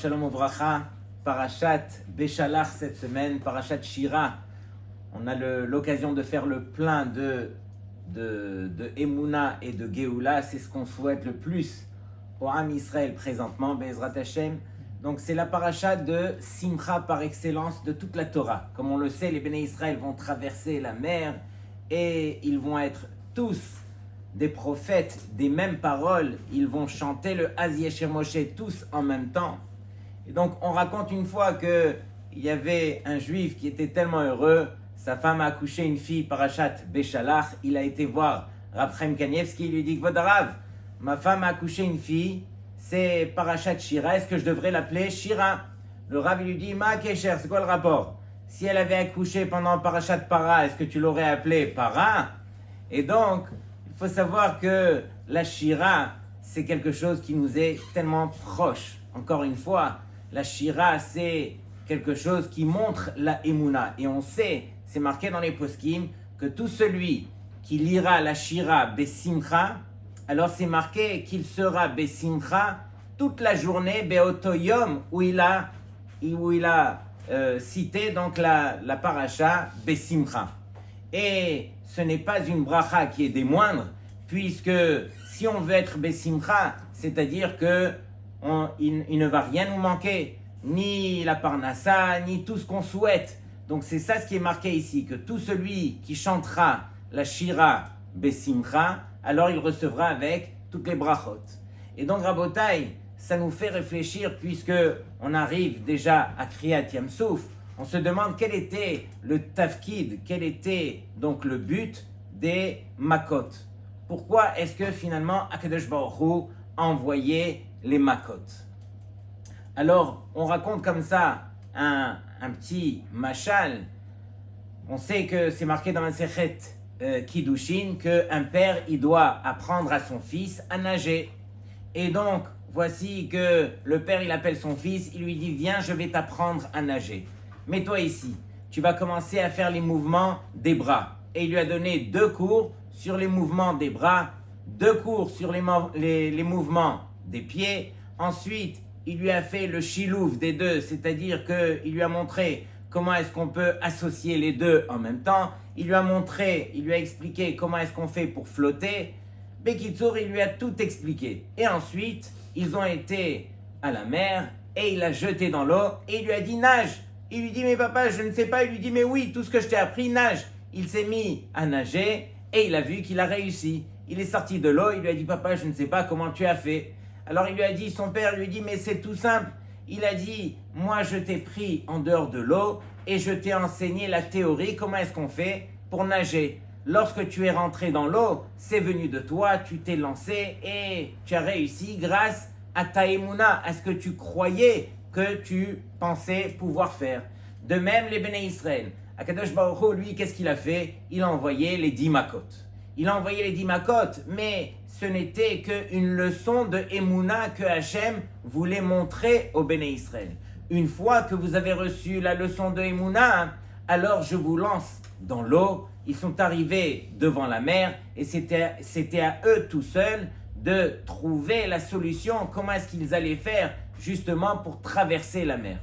Shalom Uvracha, Parashat Beshalach cette semaine, Parashat Shira. On a l'occasion de faire le plein de Emouna et de Géoula. C'est ce qu'on souhaite le plus au Ham Israël présentement, Be'ezrat Hashem. Donc c'est la parasha de Simcha par excellence de toute la Torah. Comme on le sait, les Béné Israël vont traverser la mer et ils vont être tous des prophètes, des mêmes paroles. Ils vont chanter le Az Yesher Moshe tous en même temps. Et donc on raconte une fois qu'il y avait un juif qui était tellement heureux, sa femme a accouché une fille, Parashat Beshalach. Il a été voir Rav Chaim Kanievski, il lui dit: Kvod Rav, ma femme a accouché une fille, c'est Parashat Shira, est-ce que je devrais l'appeler Shira? Le Rav lui dit: Ma Kesher, c'est quoi le rapport? Si elle avait accouché pendant Parashat Para, est-ce que tu l'aurais appelée Para? Et donc, il faut savoir que la Shira, c'est quelque chose qui nous est tellement proche. Encore une fois, la Shira, c'est quelque chose qui montre la Emouna. Et on sait, c'est marqué dans les poskim, que tout celui qui lira la Shira Besimcha, alors c'est marqué qu'il sera Besimcha toute la journée, Beotoyom, où il a cité donc la paracha Besimcha. Et ce n'est pas une bracha qui est des moindres, puisque si on veut être Besimcha, c'est-à-dire qu'il ne va rien nous manquer, ni la parnassa, ni tout ce qu'on souhaite. Donc c'est ça ce qui est marqué ici, que tout celui qui chantera la Shira Besimcha, alors il recevra avec toutes les brachot. Et donc Rabotai, ça nous fait réfléchir, puisque on arrive déjà à Kriyat Yam-Souf, on se demande quel était le tafkid, quel était donc le but des makot. Pourquoi est-ce que finalement Akadosh Baruch Hu a envoyé les makot? Alors on raconte comme ça un petit machal. On sait que c'est marqué dans la Sechet Kiddushin qu'un père il doit apprendre à son fils à nager. Et donc voici que le père il appelle son fils, il lui dit: viens, je vais t'apprendre à nager. Mets-toi ici, tu vas commencer à faire les mouvements des bras. Et il lui a donné 2 cours sur les mouvements des bras, 2 cours sur les mouvements des pieds. Ensuite, il lui a fait le chilouf des deux, c'est-à-dire qu'il lui a montré comment est-ce qu'on peut associer les deux en même temps. Il lui a expliqué comment est-ce qu'on fait pour flotter. Bekitsour, il lui a tout expliqué. Et ensuite, ils ont été à la mer et il l'a jeté dans l'eau et il lui a dit: nage. Il lui dit: mais papa, je ne sais pas. Il lui dit: mais oui, tout ce que je t'ai appris, nage. Il s'est mis à nager et il a vu qu'il a réussi. Il est sorti de l'eau, il lui a dit: papa, je ne sais pas comment tu as fait. Alors il lui a dit, son père lui dit: mais c'est tout simple. Il a dit: moi je t'ai pris en dehors de l'eau et je t'ai enseigné la théorie, comment est-ce qu'on fait pour nager. Lorsque tu es rentré dans l'eau, c'est venu de toi, tu t'es lancé et tu as réussi grâce à ta émouna, à ce que tu croyais que tu pensais pouvoir faire. De même les Béné Israël. Akadosh Baruch Hu, lui, qu'est-ce qu'il a fait? Il a envoyé les 10 makot. Il a envoyé les 10 makot, mais ce n'était qu'une leçon de Emouna que Hachem voulait montrer aux Béné Israël. Une fois que vous avez reçu la leçon de Emouna, alors je vous lance dans l'eau. Ils sont arrivés devant la mer et c'était à eux tout seuls de trouver la solution, comment est-ce qu'ils allaient faire justement pour traverser la mer.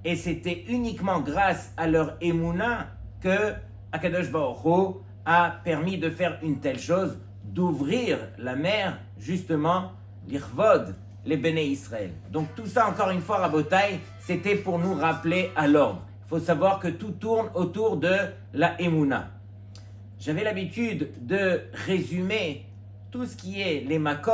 Et c'était uniquement grâce à leur Emouna que Akadosh Baruch Hu a permis de faire une telle chose, d'ouvrir la mer, justement, l'Irvod, les Béné Israël. Donc tout ça, encore une fois, Rabotai, c'était pour nous rappeler à l'ordre. Il faut savoir que tout tourne autour de la Emouna. J'avais l'habitude de résumer tout ce qui est les makot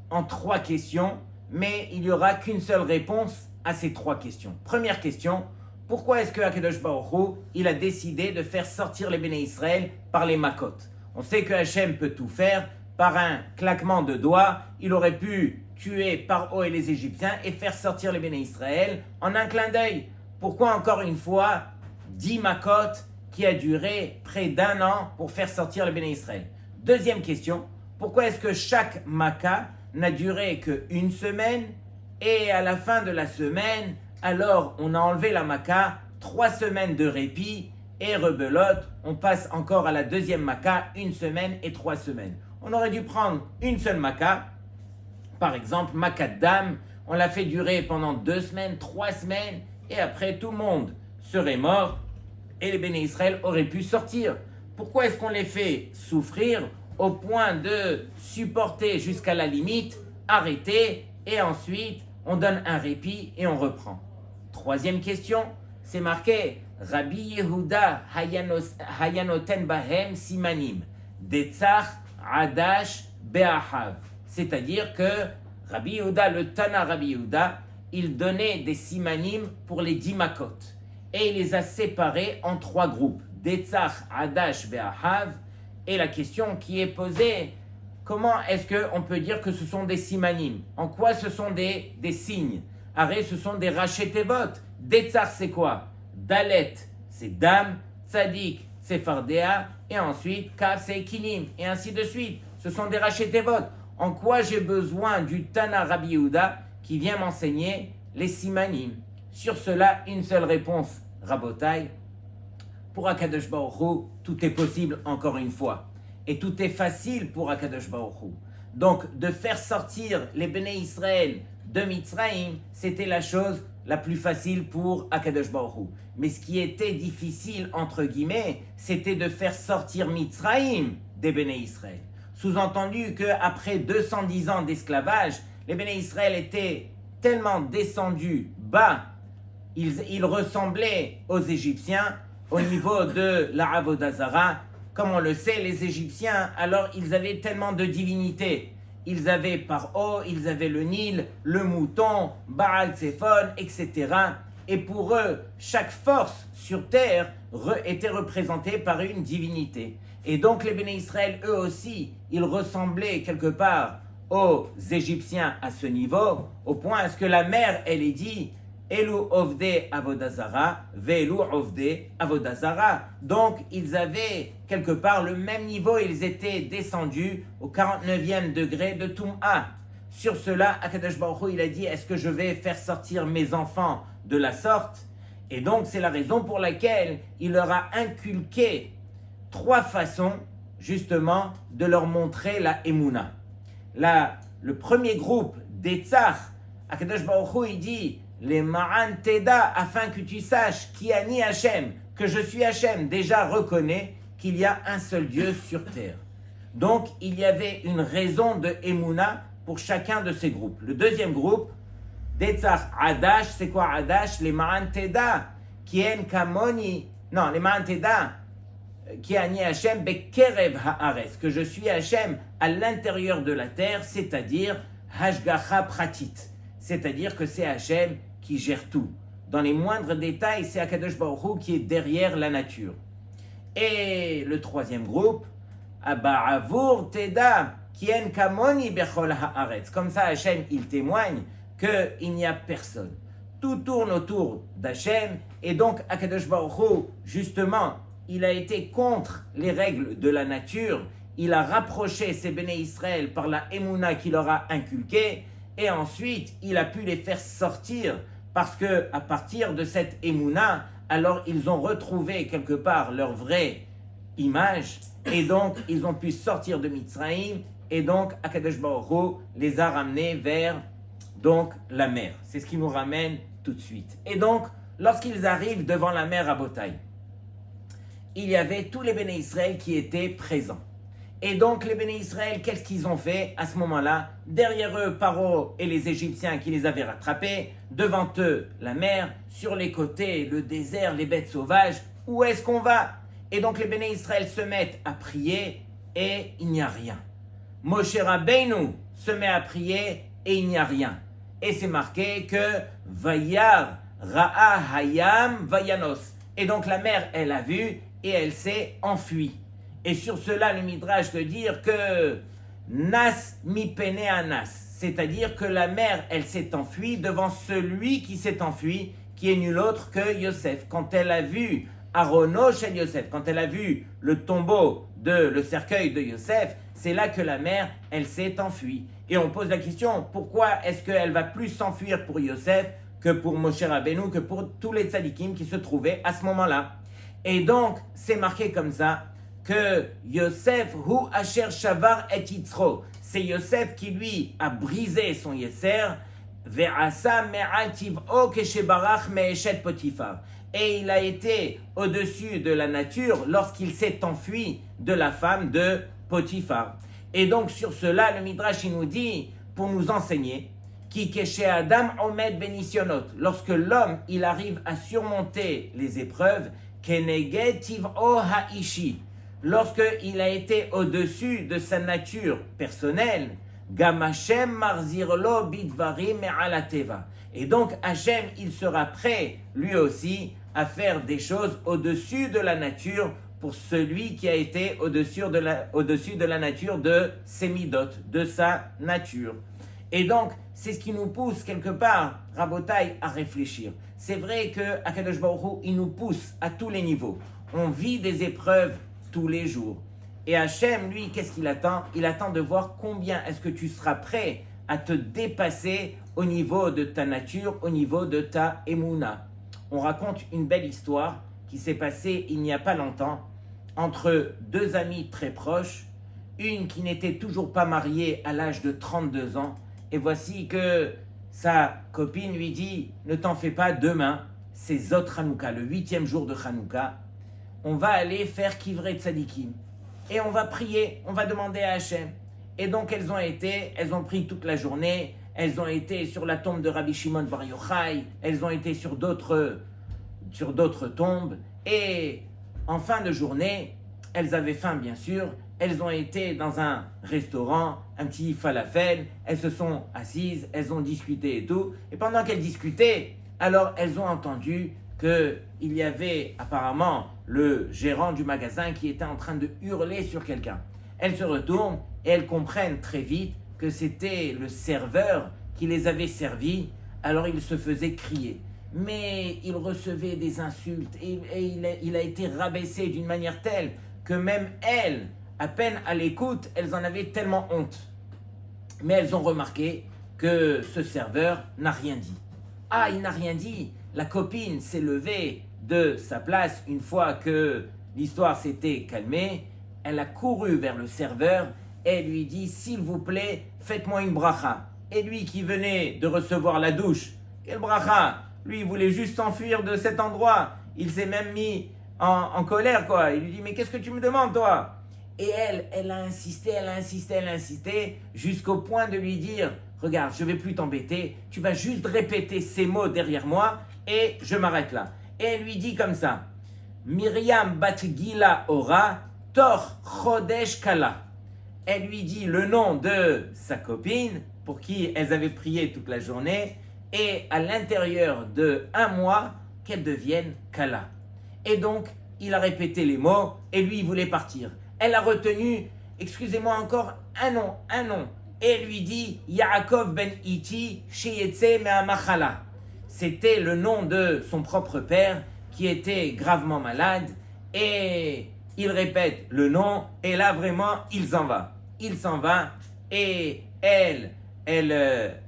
en 3 questions, mais il n'y aura qu'une seule réponse à ces 3 questions. Première question: pourquoi est-ce que Akadosh Baruch Hu, il a décidé de faire sortir les Béné Israël par les makot? On sait que Hachem peut tout faire. Par un claquement de doigts, il aurait pu tuer Paro et les Égyptiens et faire sortir les Béné Israël en un clin d'œil. Pourquoi encore une fois 10 makot qui a duré près d'1 an pour faire sortir les Béné Israël? Deuxième question: pourquoi est-ce que chaque Maka n'a duré qu'1 semaine et à la fin de la semaine, alors on a enlevé la Maka, 3 semaines de répit et rebelote, on passe encore à la deuxième Maka, 1 semaine et 3 semaines. On aurait dû prendre une seule Maka, par exemple Maka de dame, On l'a fait durer pendant 2 semaines, 3 semaines, et après tout le monde serait mort et les béné Israël auraient pu sortir. Pourquoi est-ce qu'on les fait souffrir au point de supporter jusqu'à la limite, arrêter, et ensuite on donne un répit et on reprend? Troisième question, c'est marqué Rabbi Yehuda Hayanoten Bahem Simanim Detzach Adash Be'ahav. C'est-à-dire que Rabbi Yehuda, le Tana Rabbi Yehuda, il donnait des simanim pour les 10 makot. Et il les a séparés en 3 groupes. Detzach Adash Be'ahav. Et la question qui est posée, comment est-ce qu'on peut dire que ce sont des simanim? En quoi ce sont des signes? Arrête, ce sont des rachetevot. Detzach, c'est quoi? Dalet, c'est dame. Tzadik, c'est fardéa. Et ensuite, kaf, c'est kinim. Et ainsi de suite. Ce sont des rachetevot. En quoi j'ai besoin du Tana Rabbi Yehuda qui vient m'enseigner les simanim? Sur cela, une seule réponse, Rabotai. Pour Akadosh Baruch Hu, tout est possible encore une fois. Et tout est facile pour Akadosh Baruch Hu. Donc, de faire sortir les Béné Israël de Mitzrayim, c'était la chose la plus facile pour Akadosh Baruch Hu. Mais ce qui était difficile, entre guillemets, c'était de faire sortir Mitzrayim des Béné Israël. Sous-entendu qu'après 210 ans d'esclavage, les Béné Israël étaient tellement descendus bas, ils ressemblaient aux Égyptiens au niveau de la Avodah Zara. Comme on le sait, les Égyptiens, alors ils avaient tellement de divinités. Ils avaient Paro, ils avaient le Nil, le mouton, Baal Tsephon, etc. Et pour eux, chaque force sur terre était représentée par une divinité. Et donc les Béné Israël, eux aussi, ils ressemblaient quelque part aux Égyptiens à ce niveau, au point à ce que la mère, elle est dit Elu Ovde Avodazara, Velu Ovde Avodazara. Donc ils avaient quelque part le même niveau, ils étaient descendus au 49e degré de Toum'a. Sur cela, Akadosh Baruch Hu, il a dit, est-ce que je vais faire sortir mes enfants de la sorte? Et donc c'est la raison pour laquelle il leur a inculqué 3 façons justement de leur montrer la Emouna. Le premier groupe, Detzach, Akadosh Baruch Hu, il dit, les Ma'an Teda, afin que tu saches qui a ni Hachem, que je suis Hachem, déjà reconnais qu'il y a un seul Dieu sur terre. Donc il y avait une raison de Emouna pour chacun de ces groupes. Le deuxième groupe, Detzach Adash, c'est quoi Adash? Les Ma'an Teda, qui en Kamoni, non, les Ma'an Teda, qui a ni Hachem, Bekerev Haaretz, que je suis Hachem à l'intérieur de la terre, c'est-à-dire Hashgacha Pratit, c'est-à-dire que c'est Hachem qui gère tout. Dans les moindres détails, c'est Akadosh Baruch Hu qui est derrière la nature. Et le troisième groupe, Aba'avur Teda, qui en Kamoni Bechol Haaretz. Comme ça, Hachem, il témoigne qu'il n'y a personne. Tout tourne autour d'Hachem, et donc Akadosh Baruch Hu, justement, il a été contre les règles de la nature, il a rapproché ses béné Israël par la Emouna qu'il leur a inculquée, et ensuite il a pu les faire sortir, parce que à partir de cette Emouna, alors ils ont retrouvé quelque part leur vraie image, et donc ils ont pu sortir de Mitzrayim, et donc Akadosh Baruch Hu les a ramenés vers donc la mer. C'est ce qui nous ramène tout de suite. Et donc, lorsqu'ils arrivent devant la mer à Botaï, il y avait tous les béné Israël qui étaient présents. Et donc les béné Israël, qu'est-ce qu'ils ont fait à ce moment-là? Derrière eux, Paro et les Égyptiens qui les avaient rattrapés, devant eux, la mer, sur les côtés, le désert, les bêtes sauvages. Où est-ce qu'on va? Et donc les béné Israël se mettent à prier et il n'y a rien. Moshe Rabbeinu se met à prier et il n'y a rien. Et c'est marqué que Vayar Ra'a Hayam Vayanos. Et donc la mer, elle a vu et elle s'est enfuie. Et sur cela, le Midrash te dire que Nas mi pene anas, c'est-à-dire que la mer, elle s'est enfuie devant celui qui s'est enfui, qui est nul autre que Yosef. Quand elle a vu Arono chez Yosef, quand elle a vu le tombeau le cercueil de Yosef, c'est là que la mer, elle s'est enfuie. Et on pose la question, pourquoi est-ce qu'elle va plus s'enfuir pour Yosef que pour Moshe Rabbeinu, que pour tous les tzadikim qui se trouvaient à ce moment-là? Et donc, c'est marqué comme ça, que Yosef hu asher shavar et yitzro, c'est Yosef qui lui a brisé son yetzer Ve'asa me'al tiv'o keshebarach me'eshet Potifar. Et il a été au-dessus de la nature lorsqu'il s'est enfui de la femme de Potiphar. Et donc sur cela, le Midrash il nous dit, pour nous enseigner, Ki keshe Adam omed benisionot, lorsque l'homme il arrive à surmonter les épreuves, keneged tiv'o ha'ishi, lorsque il a été au-dessus de sa nature personnelle, Gam Hashem marzirlo bidvarim me'al teva. Et donc Hashem il sera prêt lui aussi à faire des choses au-dessus de la nature pour celui qui a été au-dessus de la nature de ses midot, de sa nature. Et donc, c'est ce qui nous pousse quelque part, Rabotai, à réfléchir. C'est vrai que Akadosh Baruch Hu, il nous pousse à tous les niveaux. On vit des épreuves tous les jours. Et Hachem, lui, qu'est-ce qu'il attend? Il attend de voir combien est-ce que tu seras prêt à te dépasser au niveau de ta nature, au niveau de ta émouna. On raconte une belle histoire qui s'est passée il n'y a pas longtemps entre deux amies très proches, une qui n'était toujours pas mariée à l'âge de 32 ans, et voici que sa copine lui dit « Ne t'en fais pas, demain, c'est Zot Hanouka, le 8e jour de Hanouka, on va aller faire Kivret Tzadikim, et on va prier, on va demander à Hachem. » Et donc elles ont pris toute la journée, elles ont été sur la tombe de Rabbi Shimon Bar Yochai, elles ont été sur d'autres tombes, et en fin de journée, elles avaient faim bien sûr, elles ont été dans un restaurant, un petit falafel, elles se sont assises, elles ont discuté et tout, et pendant qu'elles discutaient, alors elles ont entendu qu'il y avait apparemment le gérant du magasin qui était en train de hurler sur quelqu'un. Elles se retournent et elles comprennent très vite que c'était le serveur qui les avait servis, alors il se faisait crier. Mais il recevait des insultes et il a été rabaissé d'une manière telle que même elles, à peine à l'écoute, elles en avaient tellement honte. Mais elles ont remarqué que ce serveur n'a rien dit. Ah, il n'a rien dit. La copine s'est levée de sa place une fois que l'histoire s'était calmée. Elle a couru vers le serveur et lui dit « S'il vous plaît, faites-moi une bracha ». Et lui qui venait de recevoir la douche, quelle bracha? Lui, il voulait juste s'enfuir de cet endroit. Il s'est même mis en colère, quoi. Il lui dit « Mais qu'est-ce que tu me demandes, toi ?» Et elle a insisté, jusqu'au point de lui dire « Regarde, je ne vais plus t'embêter, tu vas juste répéter ces mots derrière moi et je m'arrête là. » Et elle lui dit comme ça « Myriam bat Gila ora, tor chodesh kala. » Elle lui dit le nom de sa copine, pour qui elles avaient prié toute la journée, et à l'intérieur de 1 mois, qu'elle devienne kala. Et donc, il a répété les mots, et lui, il voulait partir. Elle a retenu, excusez-moi encore, un nom. Et elle lui dit, Yaakov ben Iti, Sheyetse me'amachala. C'était le nom de son propre père, qui était gravement malade, et il répète le nom, et là, vraiment, il s'en va. Il s'en va, et elles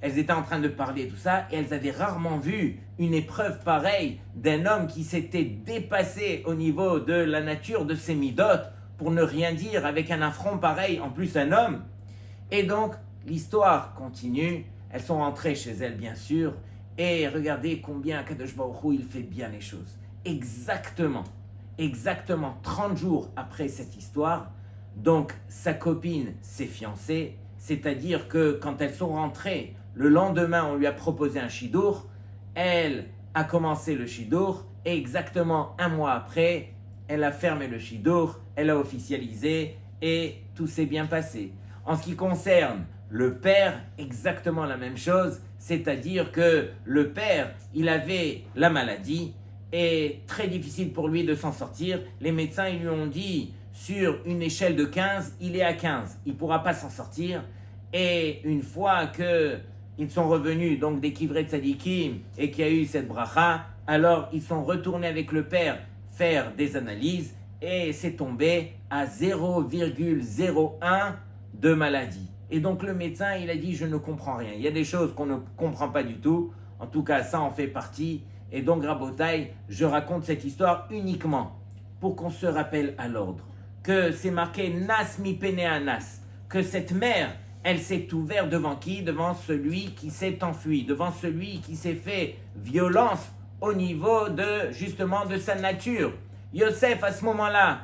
étaient en train de parler, tout ça, et elles avaient rarement vu une épreuve pareille d'un homme qui s'était dépassé au niveau de la nature de ses midotes, pour ne rien dire, avec un affront pareil, en plus un homme. Et donc, l'histoire continue, elles sont rentrées chez elles, bien sûr, et regardez combien Kadosh Baruch Hu, il fait bien les choses. Exactement 30 jours après cette histoire, donc sa copine s'est fiancée, c'est-à-dire que quand elles sont rentrées, le lendemain on lui a proposé un shidour, elle a commencé le shidour, et exactement 1 mois après, elle a fermé le shidour, elle a officialisé, et tout s'est bien passé. En ce qui concerne le père, exactement la même chose, c'est-à-dire que le père, il avait la maladie, et très difficile pour lui de s'en sortir. Les médecins, ils lui ont dit, sur une échelle de 15, il est à 15. Il ne pourra pas s'en sortir. Et une fois qu'ils sont revenus, donc des Kivret Tzadikim, et qu'il y a eu cette bracha, alors ils sont retournés avec le père faire des analyses, et c'est tombé à 0,01 de maladie. Et donc le médecin, il a dit, je ne comprends rien. Il y a des choses qu'on ne comprend pas du tout. En tout cas, ça en fait partie. Et donc, Rabotai, je raconte cette histoire uniquement pour qu'on se rappelle à l'ordre que c'est marqué Nas mi pene anas, que cette mère, elle s'est ouverte devant qui? Devant celui qui s'est enfui, devant celui qui s'est fait violence au niveau justement de sa nature. Yosef, à ce moment-là,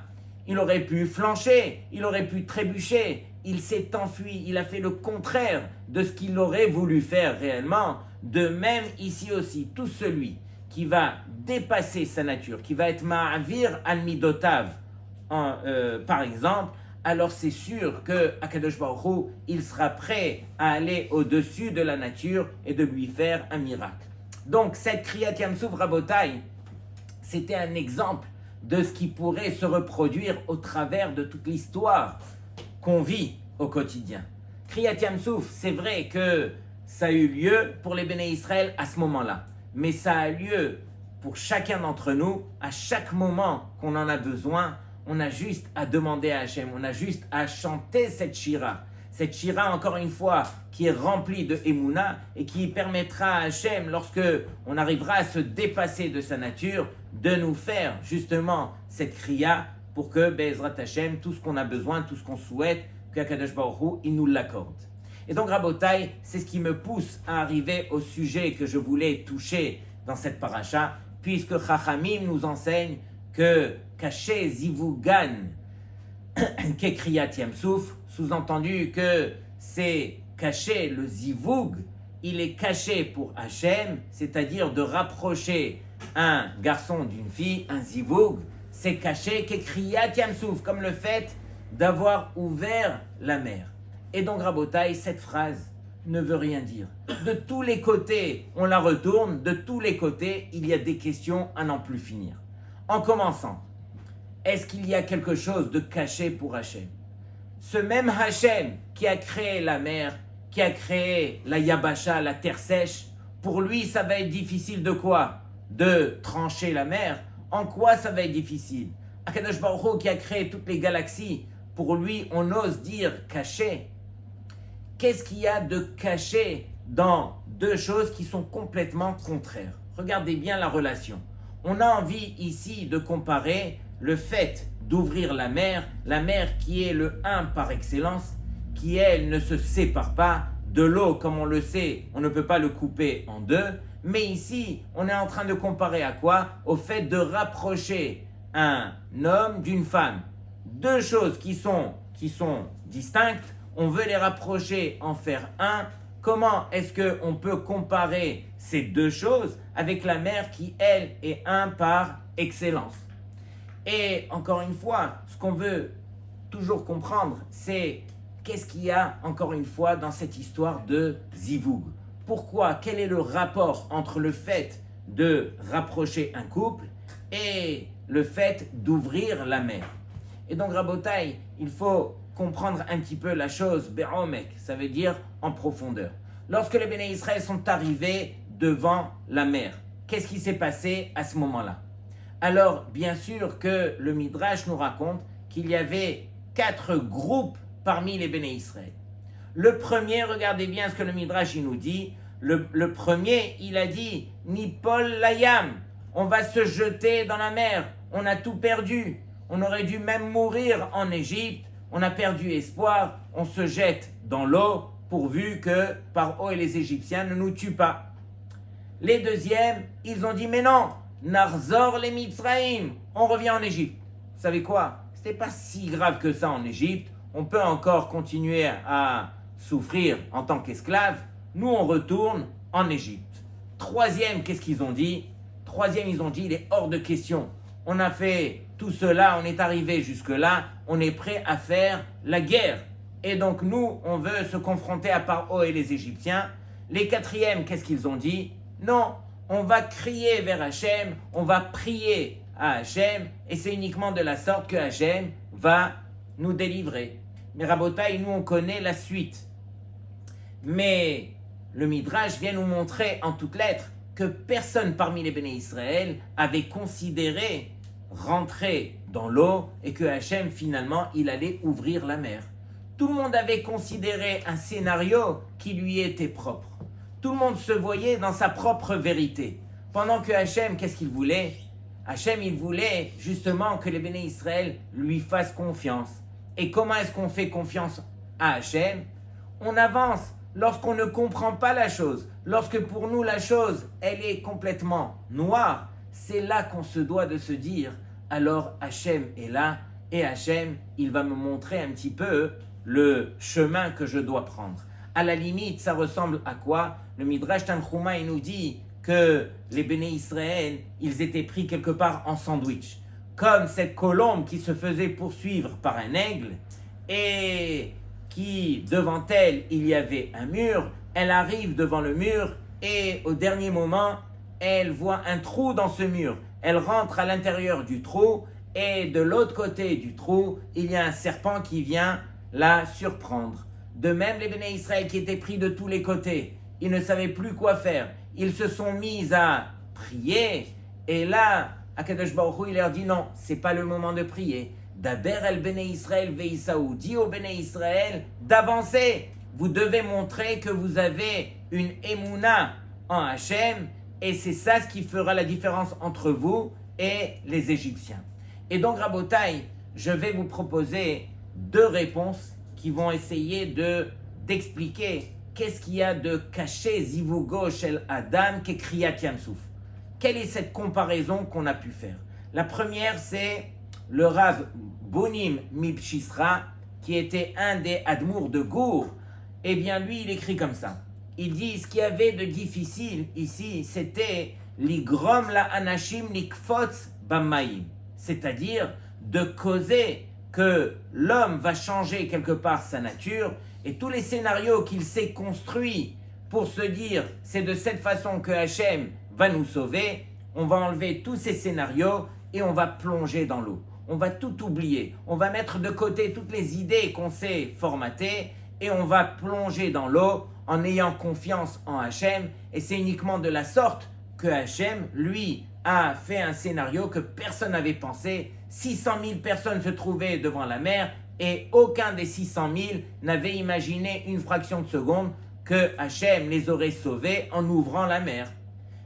il aurait pu flancher, il aurait pu trébucher, il s'est enfui, il a fait le contraire de ce qu'il aurait voulu faire réellement. De même ici aussi, tout celui qui va dépasser sa nature, qui va être ma'avir al-midotav, par exemple, alors c'est sûr que Akadosh Baruch Hu, il sera prêt à aller au-dessus de la nature et de lui faire un miracle. Donc cette Kriyat Yam-Souf Rabotai, c'était un exemple de ce qui pourrait se reproduire au travers de toute l'histoire qu'on vit au quotidien. Kriyat Yam-Souf, c'est vrai que ça a eu lieu pour les Béné Israël à ce moment-là, mais ça a lieu pour chacun d'entre nous, à chaque moment qu'on en a besoin. On a juste à demander à Hachem, on a juste à chanter cette shira. Cette shira, encore une fois, qui est remplie de Emouna et qui permettra à Hachem, lorsque on arrivera à se dépasser de sa nature, de nous faire justement cette kriya pour que, Be'ezrat Hachem, tout ce qu'on a besoin, tout ce qu'on souhaite, qu'Akadosh Baruch Hu, il nous l'accorde. Et donc, Rabotai, c'est ce qui me pousse à arriver au sujet que je voulais toucher dans cette paracha, puisque Chachamim nous enseigne que caché zivugan kekriyat yamsouf, sous-entendu que c'est caché, le zivug, il est caché pour Hachem, c'est-à-dire de rapprocher un garçon d'une fille, un zivug, c'est caché kekriyat yamsouf, comme le fait d'avoir ouvert la mer. Et donc Rabotai, cette phrase ne veut rien dire. De tous les côtés, on la retourne, de tous les côtés, il y a des questions à n'en plus finir. En commençant, est-ce qu'il y a quelque chose de caché pour Hachem? Ce même Hachem qui a créé la mer, qui a créé la Yabasha, la terre sèche, pour lui, ça va être difficile de quoi? De trancher la mer. En quoi ça va être difficile? Akadosh Baruch Hu qui a créé toutes les galaxies, pour lui, on ose dire caché. Qu'est-ce qu'il y a de caché dans deux choses qui sont complètement contraires? Regardez bien la relation. On a envie ici de comparer le fait d'ouvrir la mer qui est le 1 par excellence, qui elle ne se sépare pas de l'eau, comme on le sait, on ne peut pas le couper en deux, mais ici, on est en train de comparer à quoi? Au fait de rapprocher un homme d'une femme. Deux choses qui sont distinctes, on veut les rapprocher, en faire un. Comment est-ce qu'on peut comparer ces deux choses avec la mer qui, elle, est 1 par excellence? Et encore une fois, ce qu'on veut toujours comprendre, c'est qu'est-ce qu'il y a, encore une fois, dans cette histoire de Zivug? Pourquoi? Quel est le rapport entre le fait de rapprocher un couple et le fait d'ouvrir la mer? Et donc, Rabotai, il faut comprendre un petit peu la chose, Be'omek, ça veut dire en profondeur. Lorsque les Béné Israël sont arrivés devant la mer, qu'est-ce qui s'est passé à ce moment-là? Alors, bien sûr que le Midrash nous raconte qu'il y avait 4 groupes parmi les Béné Israël. Le premier, regardez bien ce que le Midrash il nous dit, le premier, il a dit « Nipol layam » on va se jeter dans la mer, on a tout perdu, on aurait dû même mourir en Égypte, on a perdu espoir, on se jette dans l'eau pourvu que par eau et les Égyptiens ne nous tuent pas. Les deuxièmes, ils ont dit mais non, Narzor les Mitzraïm, on revient en Égypte. Vous savez quoi? C'était pas si grave que ça en Égypte, on peut encore continuer à souffrir en tant qu'esclaves, nous on retourne en Égypte. Troisième, qu'est-ce qu'ils ont dit? Troisième, ils ont dit il est hors de question. On a fait tout cela, on est arrivé jusque-là, on est prêt à faire la guerre. Et donc nous, on veut se confronter à Paro et les Égyptiens. Les quatrièmes, qu'est-ce qu'ils ont dit? Non, on va crier vers Hachem, on va prier à Hachem, et c'est uniquement de la sorte que Hachem va nous délivrer. Mais Rabotai, nous on connaît la suite. Mais le Midrash vient nous montrer en toutes lettres que personne parmi les Béné Israël avait considéré rentrer dans l'eau et que Hachem finalement il allait ouvrir la mer. Tout le monde avait considéré un scénario qui lui était propre. Tout le monde se voyait dans sa propre vérité. Pendant que Hachem, qu'est-ce qu'il voulait? Hachem, il voulait justement que les Béné Israël lui fassent confiance. Et comment est-ce qu'on fait confiance à Hachem? on avance. Lorsqu'on ne comprend pas la chose, lorsque pour nous la chose, elle est complètement noire, c'est là qu'on se doit de se dire, alors Hachem est là, et Hachem, il va me montrer un petit peu le chemin que je dois prendre. À la limite, ça ressemble à quoi? Le Midrash Tanchuma, il nous dit que les Béné Israël, ils étaient pris quelque part en sandwich. Comme cette colombe qui se faisait poursuivre par un aigle, et qui, devant elle, il y avait un mur, elle arrive devant le mur, et au dernier moment, elle voit un trou dans ce mur. Elle rentre à l'intérieur du trou, et de l'autre côté du trou, il y a un serpent qui vient la surprendre. De même, les Béné Israël qui étaient pris de tous les côtés, ils ne savaient plus quoi faire. Ils se sont mis à prier, et là, Akadosh Baruch Hu, il leur dit non, c'est pas le moment de prier. Daber el Béné Israël veïsaou, dit au Béné Israël d'avancer. Vous devez montrer que vous avez une émouna en Hachem, et c'est ça ce qui fera la différence entre vous et les Égyptiens. Et donc, Rabotai, je vais vous proposer 2 réponses qui vont essayer d'expliquer qu'est-ce qu'il y a de caché Zivugo Shel Adam qu'Ekriyat Yamsouf. Quelle est cette comparaison qu'on a pu faire? La première, c'est le Rav Bonim Mibshisra, qui était un des Admours de Gour. Eh bien, lui, il écrit comme ça. Il dit, ce qu'il y avait de difficile ici, c'était l'igrom la anashim likfotz bamaim, c'est-à-dire de causer que l'homme va changer quelque part sa nature, et tous les scénarios qu'il s'est construits pour se dire c'est de cette façon que Hachem va nous sauver, on va enlever tous ces scénarios et on va plonger dans l'eau. On va tout oublier, on va mettre de côté toutes les idées qu'on s'est formatées et on va plonger dans l'eau en ayant confiance en Hachem, et c'est uniquement de la sorte que Hachem, lui, a fait un scénario que personne n'avait pensé. 600 000 personnes se trouvaient devant la mer et aucun des 600 000 n'avait imaginé une fraction de seconde que Hachem les aurait sauvés en ouvrant la mer.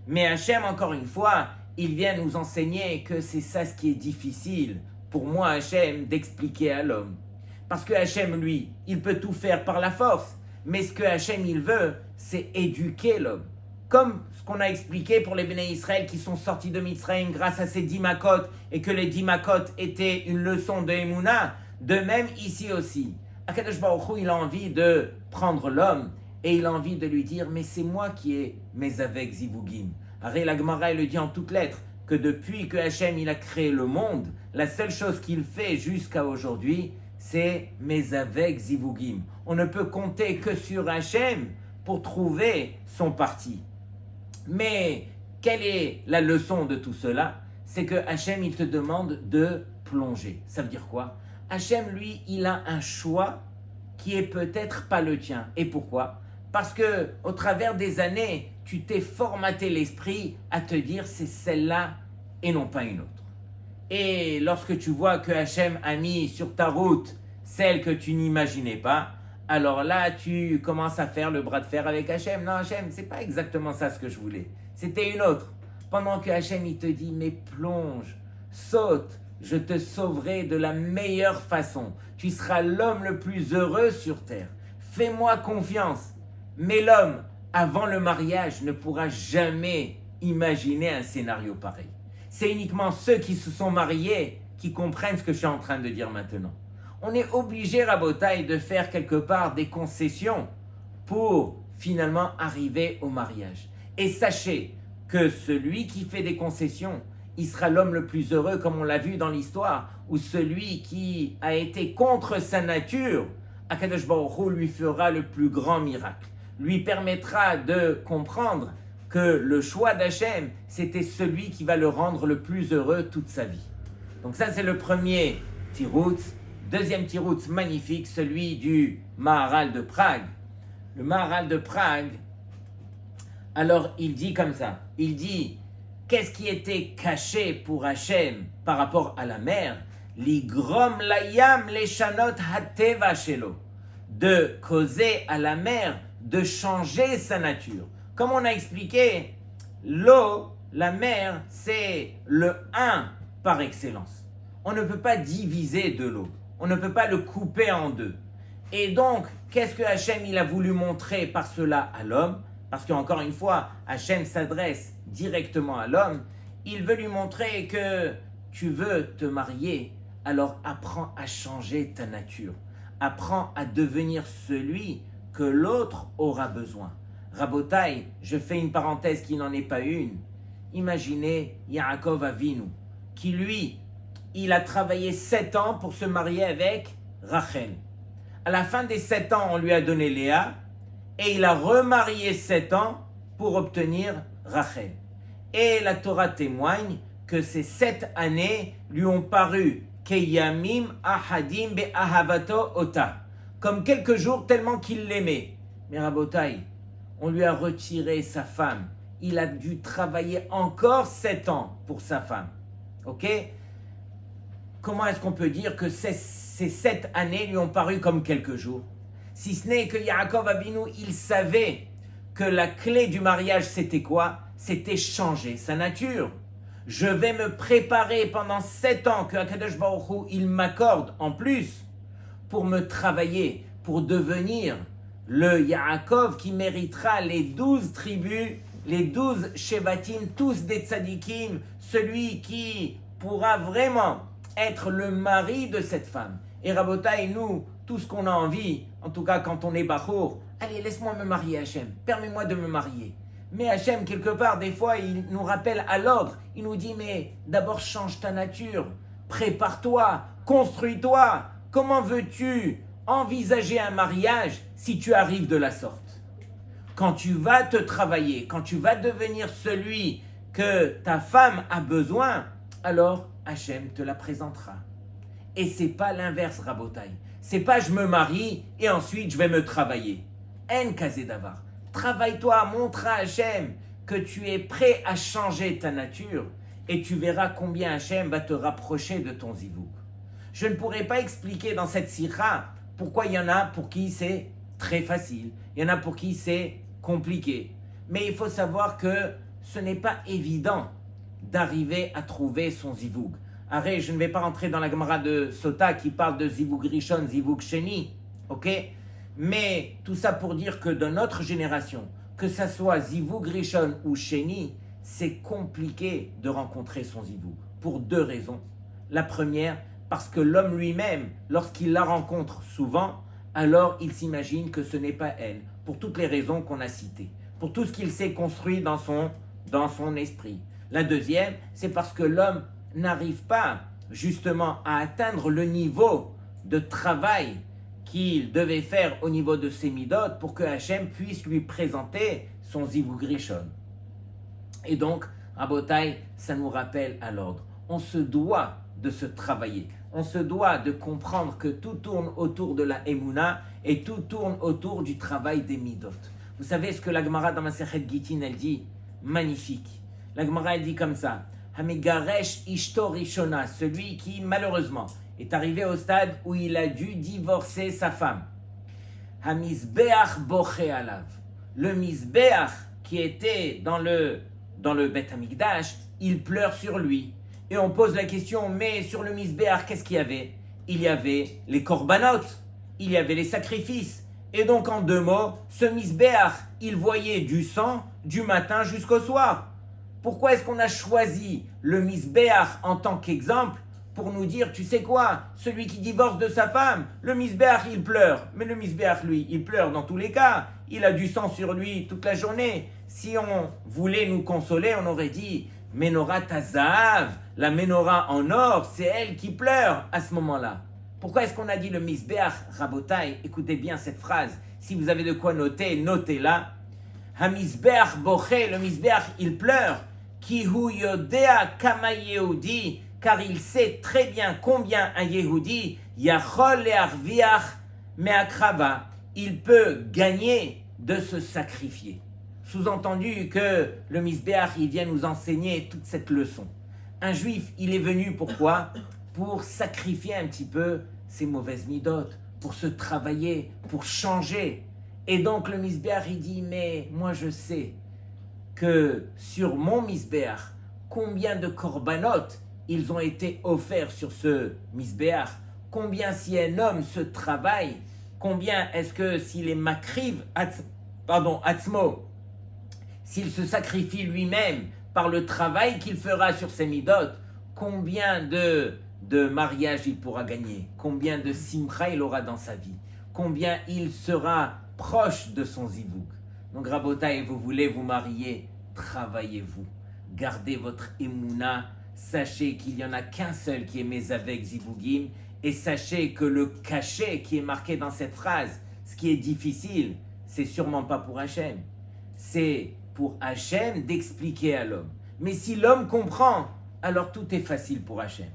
Mais Hachem, encore une fois, il vient nous enseigner que c'est ça ce qui est difficile pour moi, Hachem, d'expliquer à l'homme. Parce que Hachem, lui, il peut tout faire par la force, mais ce que Hachem, il veut, c'est éduquer l'homme. Comme ce qu'on a expliqué pour les Béné Israël qui sont sortis de Mitzrayim grâce à ces 10 makot, et que les 10 makot étaient une leçon de Emouna, de même ici aussi. Akadosh Baruch Hu, il a envie de prendre l'homme, et il a envie de lui dire, mais c'est moi qui ai mes avec Zivugim. Aré la Gemara, il le dit en toutes lettres, que depuis que Hachem, il a créé le monde, la seule chose qu'il fait jusqu'à aujourd'hui, c'est mes avec Zivugim. On ne peut compter que sur Hachem pour trouver son parti. Mais quelle est la leçon de tout cela? C'est que Hachem, il te demande de plonger. Ça veut dire quoi? Hachem, lui, il a un choix qui est peut-être pas le tien. Et pourquoi? Parce que au travers des années, tu t'es formaté l'esprit à te dire c'est celle-là et non pas une autre. Et lorsque tu vois que Hachem a mis sur ta route celle que tu n'imaginais pas, alors là, tu commences à faire le bras de fer avec Hachem. Non, Hachem, c'est pas exactement ça ce que je voulais. C'était une autre. Pendant que Hachem, il te dit, mais plonge, saute, je te sauverai de la meilleure façon. Tu seras l'homme le plus heureux sur terre. Fais-moi confiance. Mais l'homme, avant le mariage, ne pourra jamais imaginer un scénario pareil. C'est uniquement ceux qui se sont mariés qui comprennent ce que je suis en train de dire maintenant. On est obligé, Rabotai, de faire quelque part des concessions pour finalement arriver au mariage. Et sachez que celui qui fait des concessions, il sera l'homme le plus heureux, comme on l'a vu dans l'histoire, ou celui qui a été contre sa nature, Akadosh Baruch Hu lui fera le plus grand miracle, lui permettra de comprendre que le choix d'Hachem, c'était celui qui va le rendre le plus heureux toute sa vie. Donc ça, c'est le premier tiroutz. Deuxième tiroutz magnifique, celui du Maharal de Prague. Le Maharal de Prague, alors il dit comme ça, il dit, qu'est-ce qui était caché pour Hachem par rapport à la mer? L'igrom layam leshanot hateva shelo, de causer à la mer de changer sa nature. Comme on a expliqué, l'eau, la mer, c'est le 1 par excellence. On ne peut pas diviser de l'eau. On ne peut pas le couper en deux. Et donc, qu'est-ce que Hachem il a voulu montrer par cela à l'homme? Parce qu'encore une fois, Hachem s'adresse directement à l'homme. Il veut lui montrer que tu veux te marier, alors apprends à changer ta nature. Apprends à devenir celui que l'autre aura besoin. Rabotai, je fais une parenthèse qui n'en est pas une. Imaginez Yaakov Avinu, qui lui, il a travaillé 7 ans pour se marier avec Rachel. À la fin des 7 ans, on lui a donné Léa, et il a remarié 7 ans pour obtenir Rachel. Et la Torah témoigne que ces 7 années lui ont paru Keyamim Ahadim Be'ahavato Ota, comme quelques jours tellement qu'il l'aimait. Mais Rabotai, on lui a retiré sa femme. Il a dû travailler encore 7 ans pour sa femme. Ok? Comment est-ce qu'on peut dire que ces 7 années lui ont paru comme quelques jours? Si ce n'est que Yaakov Avinu, il savait que la clé du mariage, c'était quoi? C'était changer sa nature. Je vais me préparer pendant 7 ans que Akadosh Baruch Hu, il m'accorde en plus pour me travailler, pour devenir le Yaakov qui méritera les 12 tribus, les 12 Shevatim, tous des tzadikim, celui qui pourra vraiment être le mari de cette femme. Et Rabotai, nous, tout ce qu'on a envie, en tout cas quand on est Bachour, allez, laisse-moi me marier Hachem, permets-moi de me marier. Mais Hachem, quelque part, des fois, il nous rappelle à l'ordre. Il nous dit, mais d'abord change ta nature, prépare-toi, construis-toi. Comment veux-tu envisager un mariage si tu arrives de la sorte? Quand tu vas te travailler, quand tu vas devenir celui que ta femme a besoin, alors Hachem te la présentera. Et c'est pas l'inverse, Rabotai. C'est pas je me marie et ensuite je vais me travailler. En kazé davar. Travaille-toi, montre à Hachem que tu es prêt à changer ta nature et tu verras combien Hachem va te rapprocher de ton zivouk. Je ne pourrais pas expliquer dans cette sikha pourquoi il y en a pour qui c'est très facile, il y en a pour qui c'est compliqué. Mais il faut savoir que ce n'est pas évident d'arriver à trouver son zivouk. Arrête, je ne vais pas rentrer dans la Gemara de Sota qui parle de zivouk rishon, zivouk sheni, ok? Mais tout ça pour dire que dans notre génération, que ça soit zivouk rishon ou sheni, c'est compliqué de rencontrer son zivouk pour 2 raisons. La première, parce que l'homme lui-même, lorsqu'il la rencontre souvent, alors il s'imagine que ce n'est pas elle, pour toutes les raisons qu'on a citées, pour tout ce qu'il s'est construit dans son esprit. La deuxième, c'est parce que l'homme n'arrive pas justement à atteindre le niveau de travail qu'il devait faire au niveau de ses midot pour que Hachem puisse lui présenter son zivouk rishon. Et donc, Rabotai, ça nous rappelle à l'ordre. On se doit de se travailler. On se doit de comprendre que tout tourne autour de la Emouna et tout tourne autour du travail des midot. Vous savez ce que la Gemara dans Masechet Gittin, elle dit? Magnifique. La Gemara, elle dit comme ça. Hamigaresh ishto rishona, celui qui, malheureusement, est arrivé au stade où il a dû divorcer sa femme. Hamizbeach boche alav. Le misbeach qui était dans le Bet Hamikdash, il pleure sur lui. Et on pose la question, mais sur le misbeach, qu'est-ce qu'il y avait? Il y avait les korbanot, il y avait les sacrifices. Et donc, en 2 mots, ce misbeach, il voyait du sang du matin jusqu'au soir. Pourquoi est-ce qu'on a choisi le misbeach en tant qu'exemple pour nous dire, tu sais quoi, celui qui divorce de sa femme, le misbeach, il pleure. Mais le misbeach, lui, il pleure dans tous les cas. Il a du sang sur lui toute la journée. Si on voulait nous consoler, on aurait dit, Menorah Tazav, la Menorah en or, c'est elle qui pleure à ce moment-là. Pourquoi est-ce qu'on a dit le misbeach, Rabotai? Écoutez bien cette phrase. Si vous avez de quoi noter, notez-la. Hamizbeach boché, le misbeach, il pleure. Ki hu yodea kama Yehudi, car il sait très bien combien un Yehudi yachol le'arviach me'akrava, il peut gagner de se sacrifier. Sous-entendu que le misbeach, il vient nous enseigner toute cette leçon. Un juif, il est venu pourquoi? Pour sacrifier un petit peu ses mauvaises midotes, pour se travailler, pour changer. Et donc le misbeach, il dit, mais moi je sais que sur mon misbeach, combien de korbanot ils ont été offerts sur ce misbeach, combien si un homme se travaille, Combien est-ce que s'il est makriv, atzmo, s'il se sacrifie lui-même par le travail qu'il fera sur ses midot, combien de mariages il pourra gagner, combien de simcha il aura dans sa vie, combien il sera proche de son zivoug. Donc Rabotai, vous voulez vous marier, travaillez-vous, gardez votre émouna, sachez qu'il n'y en a qu'un seul qui est mes avec zivougim, et sachez que le cachet qui est marqué dans cette phrase, ce qui est difficile, c'est sûrement pas pour Hachem, c'est pour Hachem d'expliquer à l'homme. Mais si l'homme comprend, alors tout est facile pour Hachem.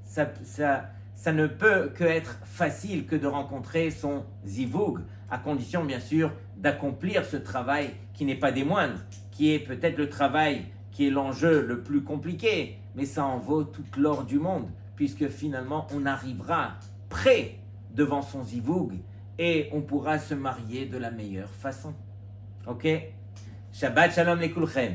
Ça ne peut que être facile que de rencontrer son zivoug, à condition bien sûr d'accomplir ce travail qui n'est pas des moindres, qui est peut-être le travail qui est l'enjeu le plus compliqué, mais ça en vaut toute l'or du monde, puisque finalement on arrivera prêt devant son zivoug et on pourra se marier de la meilleure façon. Ok? Shabbat shalom lekulchem.